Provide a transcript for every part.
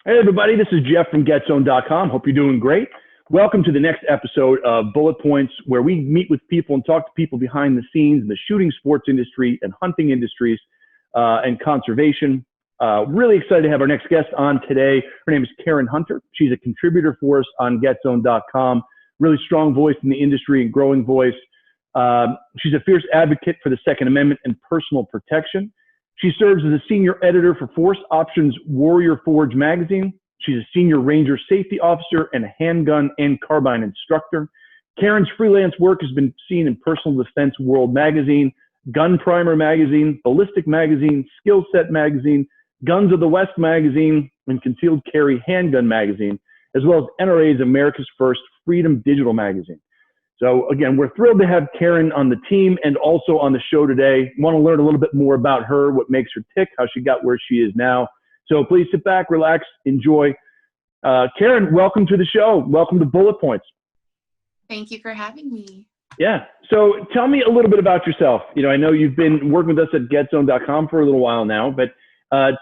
Hey everybody, this is Jeff from Getzone.com. Hope you're doing great. Welcome to the next episode of Bullet Points, where we meet with people and talk to people behind the scenes in the shooting sports industry and hunting industries and conservation. Really excited to have our next guest on today. Her name is Karen Hunter. She's a contributor for us on Getzone.com. Really strong voice in the industry and growing voice. She's a fierce advocate for the Second Amendment and personal protection. She serves as a senior editor for Force Options Warrior Forge magazine. She's a senior ranger safety officer and a handgun and carbine instructor. Karen's freelance work has been seen in Personal Defense World magazine, Gun Primer magazine, Ballistic magazine, Skill Set magazine, Guns of the West magazine, and Concealed Carry Handgun magazine, as well as NRA's America's First Freedom Digital magazine. So again, we're thrilled to have Karen on the team and also on the show today. Want to learn a little bit more about her, what makes her tick, how she got where she is now. So please sit back, relax, enjoy. Karen, welcome to the show. Welcome to Bullet Points. Thank you for having me. Yeah. So tell me a little bit about yourself. You know, I know you've been working with us at Getzone.com for a little while now, but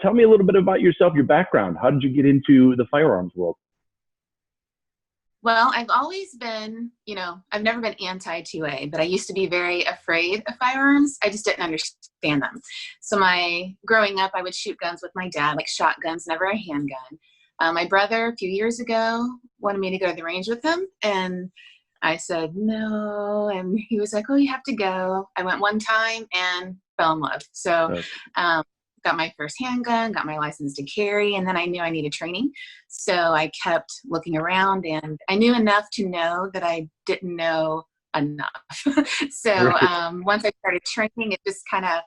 tell me a little bit about yourself, your background. How did you get into the firearms world? Well, I've always been, I've never been anti-2A, but I used to be very afraid of firearms. I just didn't understand them. So growing up, I would shoot guns with my dad, like shotguns, never a handgun. My brother, a few years ago, wanted me to go to the range with him, and I said no, and he was like, oh, you have to go. I went one time and fell in love. So got my first handgun, got my license to carry, and then I knew I needed training. So I kept looking around, and I knew enough to know that I didn't know enough. So once I started training, it just kind of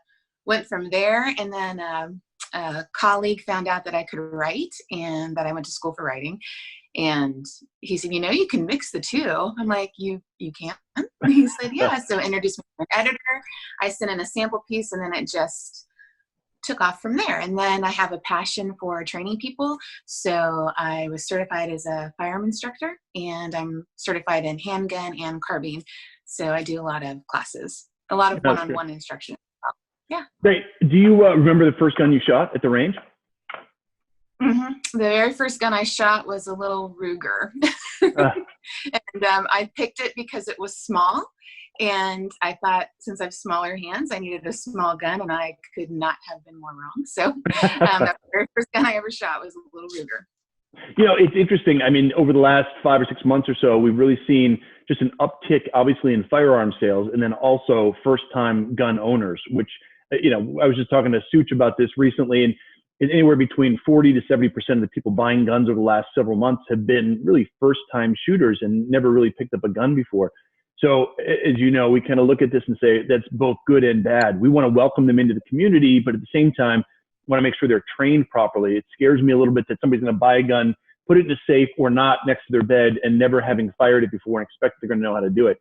went from there. And then a colleague found out that I could write and that I went to school for writing. And he said, you can mix the two. I'm like, you can? He said, yeah. So introduced me to an editor. I sent in a sample piece, and then it just took off from there. And then I have a passion for training people. So I was certified as a firearm instructor, and I'm certified in handgun and carbine. So I do a lot of classes, a lot of one-on-one instruction. Yeah. Great. Do you remember the first gun you shot at the range? Mm-hmm. The very first gun I shot was a little Ruger. And I picked it because it was small. And I thought, since I have smaller hands, I needed a small gun, and I could not have been more wrong. So the very first gun I ever shot was a little Ruger. It's interesting. I mean, over the last 5 or 6 months or so, we've really seen just an uptick, obviously, in firearm sales, and then also first-time gun owners, which, I was just talking to Such about this recently, and anywhere between 40 to 70% of the people buying guns over the last several months have been really first-time shooters and never really picked up a gun before. So as you know, we kind of look at this and say that's both good and bad. We want to welcome them into the community, but at the same time, want to make sure they're trained properly. It scares me a little bit that somebody's going to buy a gun, put it in a safe or not next to their bed, and never having fired it before and expect they're going to know how to do it.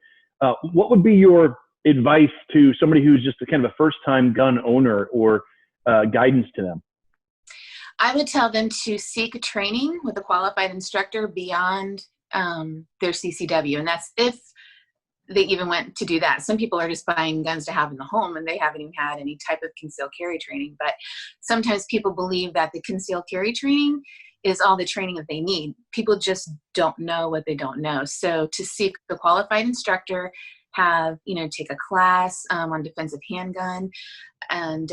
What would be your advice to somebody who's just a kind of a first-time gun owner, or guidance to them? I would tell them to seek training with a qualified instructor beyond their CCW, and that's if they even went to do that. Some people are just buying guns to have in the home, and they haven't even had any type of concealed carry training. But sometimes people believe that the concealed carry training is all the training that they need. People just don't know what they don't know. So to seek a qualified instructor, take a class on defensive handgun, and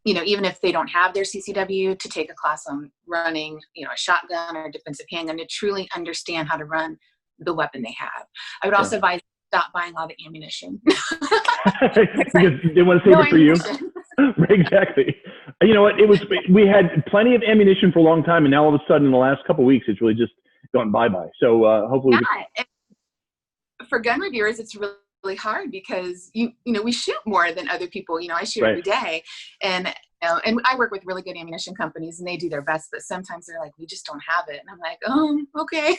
even if they don't have their CCW, to take a class on running, a shotgun or a defensive handgun, to truly understand how to run the weapon they have. I would also advise stop buying all the ammunition. Because they want to save it for you. Exactly. You know what? We had plenty of ammunition for a long time, and now all of a sudden in the last couple of weeks, it's really just gone bye-bye. So hopefully. For gun reviewers, it's really hard because we shoot more than other people. I shoot every day, and I work with really good ammunition companies, and they do their best, but sometimes they're like, we just don't have it, and I'm like, okay.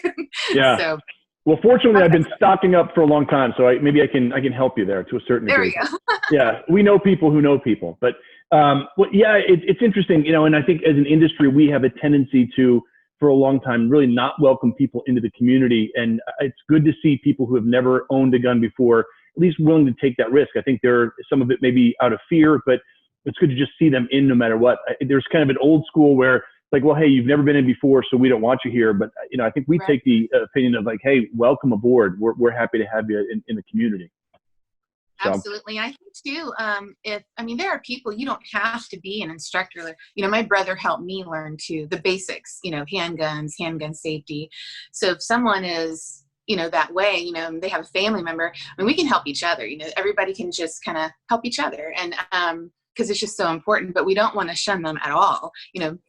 Yeah. So. Well, fortunately, I've been stocking up for a long time, so maybe I can help you there to a certain degree. There we go. Yeah, we know people who know people, but it's interesting, and I think as an industry, we have a tendency to, for a long time, really not welcome people into the community, and it's good to see people who have never owned a gun before at least willing to take that risk. I think some of it may be out of fear, but it's good to just see them in no matter what. There's kind of an old school where like, well, hey, you've never been in before, so we don't want you here. But, I think we Right. take the opinion of like, hey, welcome aboard. We're happy to have you in the community. So. Absolutely. I think too, there are people, you don't have to be an instructor. My brother helped me learn too, the basics, handguns, handgun safety. So if someone is, that way, they have a family member, we can help each other, everybody can just kind of help each other. And, because it's just so important, but we don't want to shun them at all.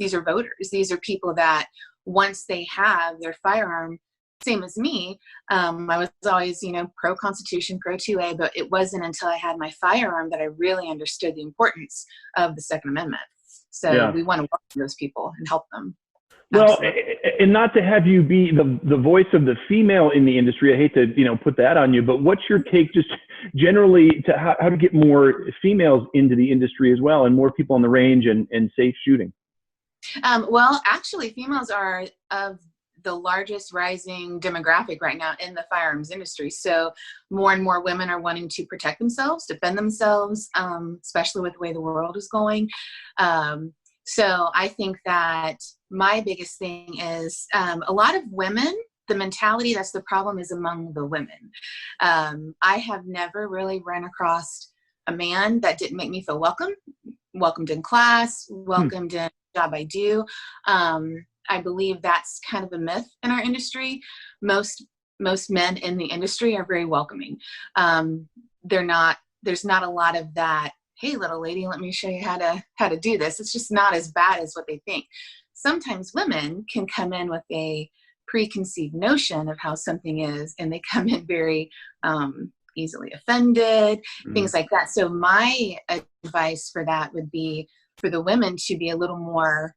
These are voters. These are people that once they have their firearm, same as me, I was always, pro-Constitution, pro-2A, but it wasn't until I had my firearm that I really understood the importance of the Second Amendment. So we want to work with those people and help them. Well, and not to have you be the voice of the female in the industry, I hate to, put that on you, but what's your take just generally to how to get more females into the industry as well and more people on the range and safe shooting? Well, actually, females are of the largest rising demographic right now in the firearms industry. So more and more women are wanting to protect themselves, defend themselves, especially with the way the world is going. So I think that my biggest thing is a lot of women, the mentality that's the problem is among the women. I have never really run across a man that didn't make me feel welcomed in class, welcomed in the job I do. I believe that's kind of a myth in our industry. Most men in the industry are very welcoming. There's not a lot of that, hey, little lady, let me show you how to do this. It's just not as bad as what they think. Sometimes women can come in with a preconceived notion of how something is, and they come in very easily offended, things like that. So my advice for that would be for the women to be a little more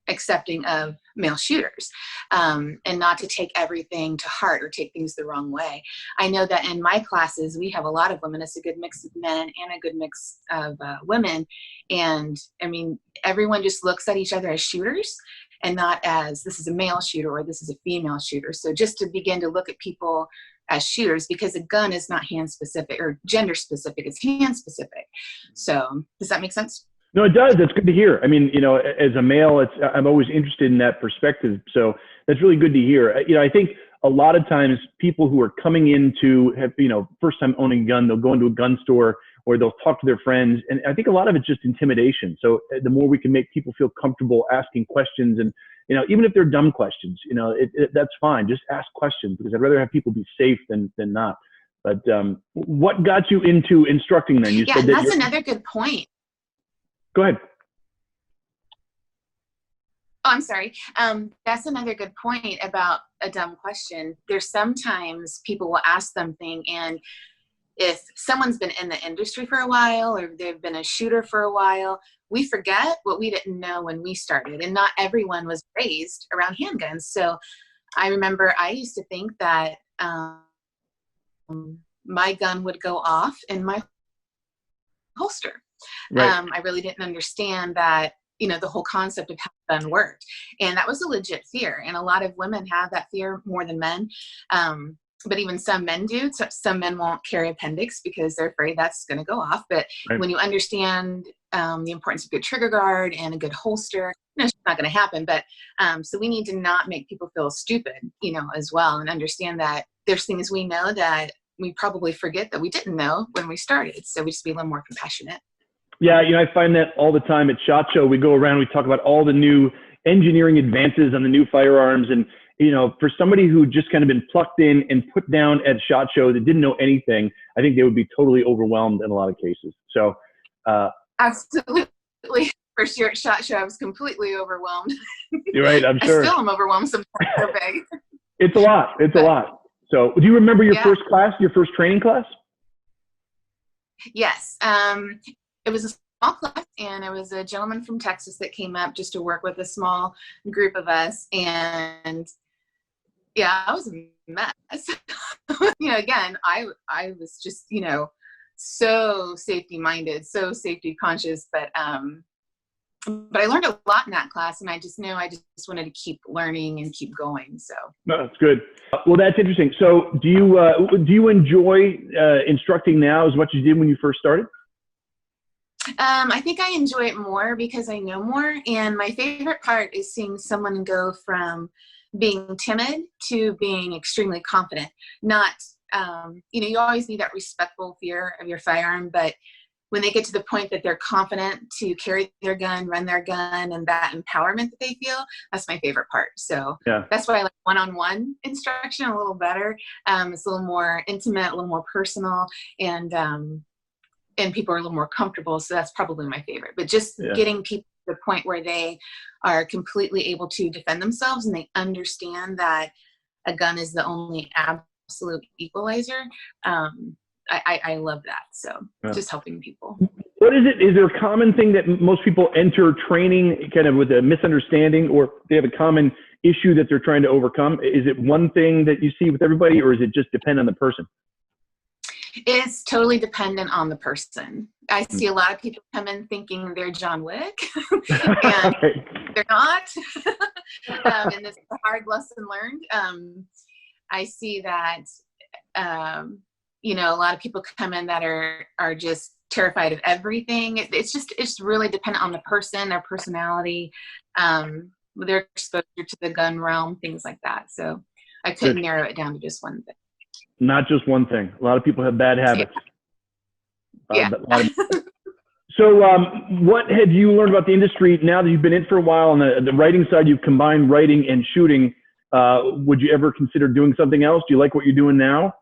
accepting of male shooters, and not to take everything to heart or take things the wrong way. I know that in my classes, we have a lot of women. It's a good mix of men and a good mix of women. And everyone just looks at each other as shooters and not as this is a male shooter or this is a female shooter. So just to begin to look at people as shooters, because a gun is not hand specific or gender specific, it's hand specific. So does that make sense? No, it does. That's good to hear. As a male, I'm always interested in that perspective. So that's really good to hear. I think a lot of times people who are coming into, first time owning a gun, they'll go into a gun store or they'll talk to their friends. And I think a lot of it's just intimidation. So the more we can make people feel comfortable asking questions and, even if they're dumb questions, that's fine. Just ask questions because I'd rather have people be safe than not. But what got you into instructing then? You said that's another good point. Go ahead. Oh, I'm sorry. That's another good point about a dumb question. There's sometimes people will ask something, and if someone's been in the industry for a while or they've been a shooter for a while, we forget what we didn't know when we started. And not everyone was raised around handguns. So I remember I used to think that my gun would go off in my holster. Right. I really didn't understand that, the whole concept of how the gun worked. And that was a legit fear. And a lot of women have that fear more than men. But even some men do. So some men won't carry appendix because they're afraid that's going to go off. But when you understand the importance of good trigger guard and a good holster, it's not going to happen. But so we need to not make people feel stupid, as well, and understand that there's things we know that we probably forget that we didn't know when we started. So we just be a little more compassionate. Yeah, I find that all the time at SHOT Show. We go around, we talk about all the new engineering advances on the new firearms. And, for somebody who just kind of been plucked in and put down at SHOT Show that didn't know anything, I think they would be totally overwhelmed in a lot of cases. So, absolutely. First year at SHOT Show, I was completely overwhelmed. You're right, I'm sure. I still am overwhelmed sometimes. So big. It's a lot. It's a lot. So do you remember your first class, your first training class? Yes. It was a small class, and it was a gentleman from Texas that came up just to work with a small group of us. And I was a mess. Again, I was just, so safety minded, so safety conscious, but I learned a lot in that class, and I just knew I just wanted to keep learning and keep going. So no, that's good. Well, that's interesting. So do you enjoy instructing now as much as you did when you first started? I think I enjoy it more because I know more. And my favorite part is seeing someone go from being timid to being extremely confident. Not, you always need that respectful fear of your firearm, but when they get to the point that they're confident to carry their gun, run their gun, and that empowerment that they feel, that's my favorite part. So Yeah. that's why I like one-on-one instruction a little better. It's a little more intimate, a little more personal, and people are a little more comfortable. So that's probably my favorite. But just getting people to the point where they are completely able to defend themselves and they understand that a gun is the only absolute equalizer. I love that. So just helping people. What is it? Is there a common thing that most people enter training kind of with a misunderstanding, or they have a common issue that they're trying to overcome? Is it one thing that you see with everybody, or is it just depend on the person? It's totally dependent on the person. I see a lot of people come in thinking they're John Wick, and they're not. And it's a hard lesson leared. I see that, a lot of people come in that are just terrified of everything. It's really dependent on the person, their personality, their exposure to the gun realm, things like that. So I couldn't narrow it down to just one thing. Not just one thing. A lot of people have bad habits. Yeah. So what have you learned about the industry now that you've been in for a while? On the writing side, you've combined writing and shooting. Would you ever consider doing something else? Do you like what you're doing now?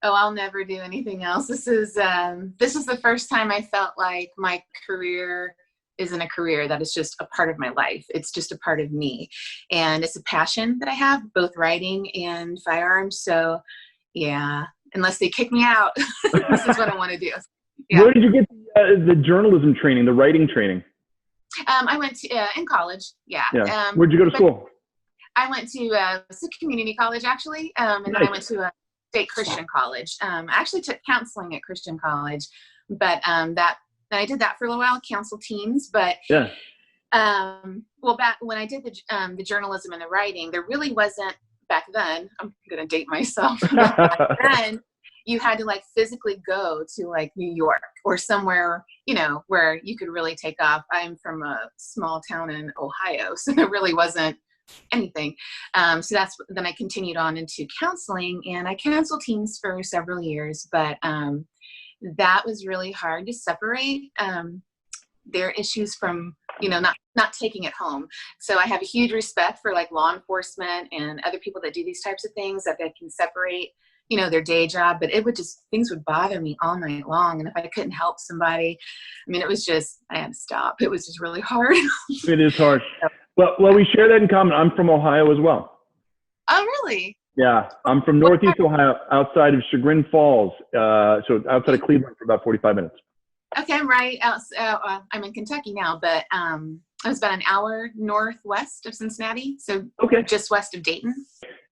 Oh, I'll never do anything else. This is the first time I felt like my career isn't a career, that is just a part of my life. It's just a part of me. And it's a passion that I have, both writing and firearms. So yeah, unless they kick me out, this is what I want to do. Yeah. Where did you get the journalism training, the writing training? I went to, in college. Yeah. Where'd you go to school? I went to a community college, actually. And then I went to a state Christian college. I actually took counseling at Christian college, but I did that for a little while, counsel teams. But back when I did the journalism and the writing, there really wasn't, back then, I'm going to date myself, back then, you had to like physically go to like New York or somewhere, where you could really take off. I'm from a small town in Ohio, so there really wasn't anything. So then I continued on into counseling, and I counseled teams for several years, but that was really hard to separate their issues from, not taking it home. So I have a huge respect for like law enforcement and other people that do these types of things, that they can separate, their day job, but things would bother me all night long. And if I couldn't help somebody, it was just, I had to stop. It was just really hard. It is hard. Well, we share that in common. I'm from Ohio as well. Oh, really? Yeah, I'm from Northeast Ohio, outside of Chagrin Falls, so outside of Cleveland for about 45 minutes. Okay, I'm right. I'm in Kentucky now, but I was about an hour northwest of Cincinnati, so just west of Dayton.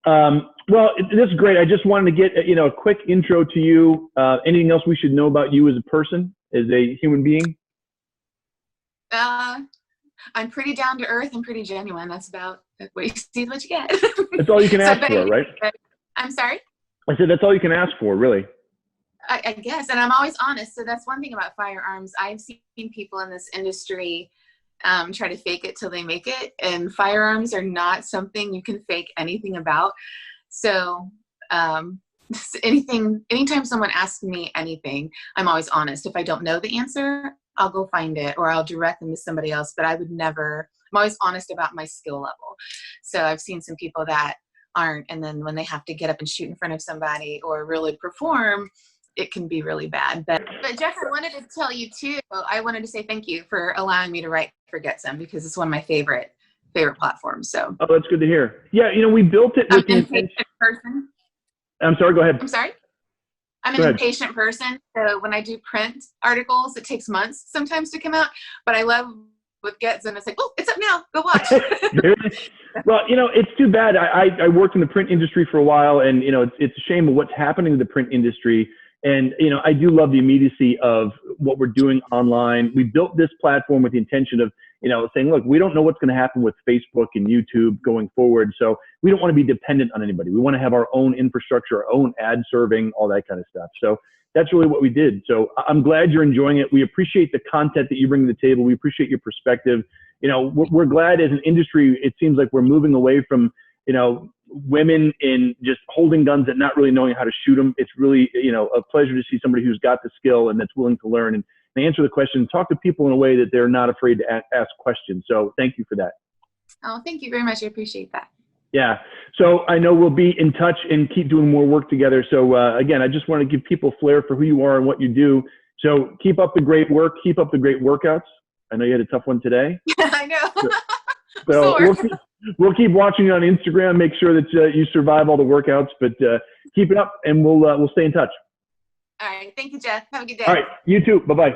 Well, this is great. I just wanted to get a quick intro to you. Anything else we should know about you as a person, as a human being? I'm pretty down to earth and pretty genuine. That's about what you see, what you get. That's all you can ask for, right? I'm sorry? I said that's all you can ask for, really. I guess, and I'm always honest. So that's one thing about firearms. I've seen people in this industry try to fake it till they make it, and firearms are not something you can fake anything about. So anytime someone asks me anything, I'm always honest. If I don't know the answer, I'll go find it, or I'll direct them to somebody else, but I'm always honest about my skill level. So I've seen some people that aren't, and then when they have to get up and shoot in front of somebody or really perform, it can be really bad. But Jeff, I wanted to tell you too, I wanted to say thank you for allowing me to write for Getzone, because it's one of my favorite platforms. So. Oh, that's good to hear. Yeah, we built it with the intention. Person. I'm sorry, go ahead. I'm sorry? I'm an impatient person, so when I do print articles, it takes months sometimes to come out, but I love with Getzone, it's like, oh, it's up now, go watch. Well, it's too bad. I worked in the print industry for a while, and, it's a shame of what's happening to the print industry. And, I do love the immediacy of what we're doing online. We built this platform with the intention of saying, look, we don't know what's going to happen with Facebook and YouTube going forward. So we don't want to be dependent on anybody. We want to have our own infrastructure, our own ad serving, all that kind of stuff. So that's really what we did. So I'm glad you're enjoying it. We appreciate the content that you bring to the table. We appreciate your perspective. We're glad as an industry, it seems like we're moving away from, women in just holding guns and not really knowing how to shoot them. It's really, a pleasure to see somebody who's got the skill and that's willing to learn and answer the question, talk to people in a way that they're not afraid to ask questions. So thank you for that. Oh, thank you very much. I appreciate that. Yeah. So I know we'll be in touch and keep doing more work together. So again, I just want to give people a flair for who you are and what you do. So keep up the great work. Keep up the great workouts. I know you had a tough one today. I know. So we'll keep watching you on Instagram. Make sure that you survive all the workouts, but keep it up and we'll stay in touch. All right. Thank you, Jeff. Have a good day. All right. You too. Bye-bye.